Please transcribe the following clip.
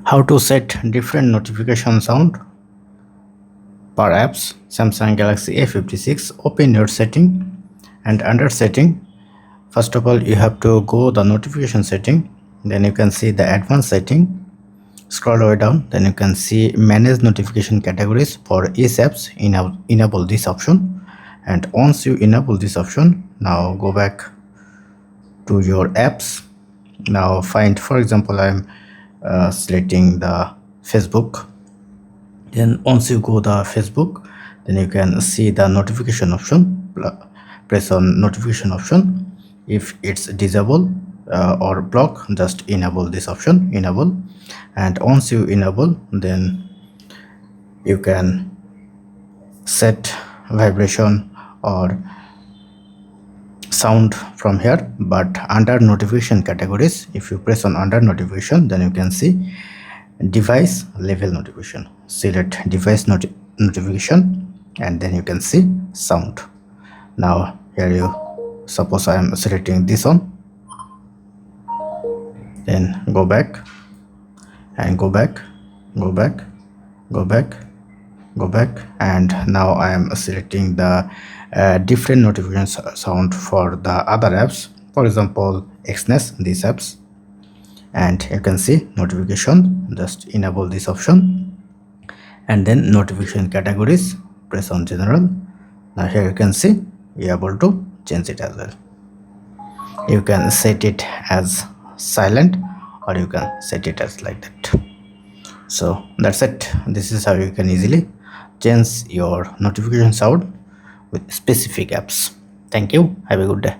How to set different notification sound per apps. Samsung Galaxy A56. Open your setting, and under setting, first of all you have to go the notification setting. Then you can see the advanced setting. Scroll way down, then you can see manage notification categories. For each apps, enable this option, and once you enable this option, now go back to your apps. Now find, for example, I'm selecting the Facebook. Then once you go the Facebook, then you can see the notification option. Press on notification option. If it's disabled or block, just enable this option, enable. And once you enable, then you can set vibration or sound from here. But under notification categories, if you press on under notification, then you can see device level notification. Select device notification, and then you can see sound. Now here you suppose I am selecting this one, then go back and go back, go back, go back, go back, and now I am selecting the different notification sound for the other apps. For example, Xness, these apps, and you can see notification. Just enable this option, and then notification categories, press on general. Now here you can see you're able to change it as well. You can set it as silent, or you can set it as like that. So that's it. This is how you can easily change your notification sound with specific apps. Thank you. Have a good day.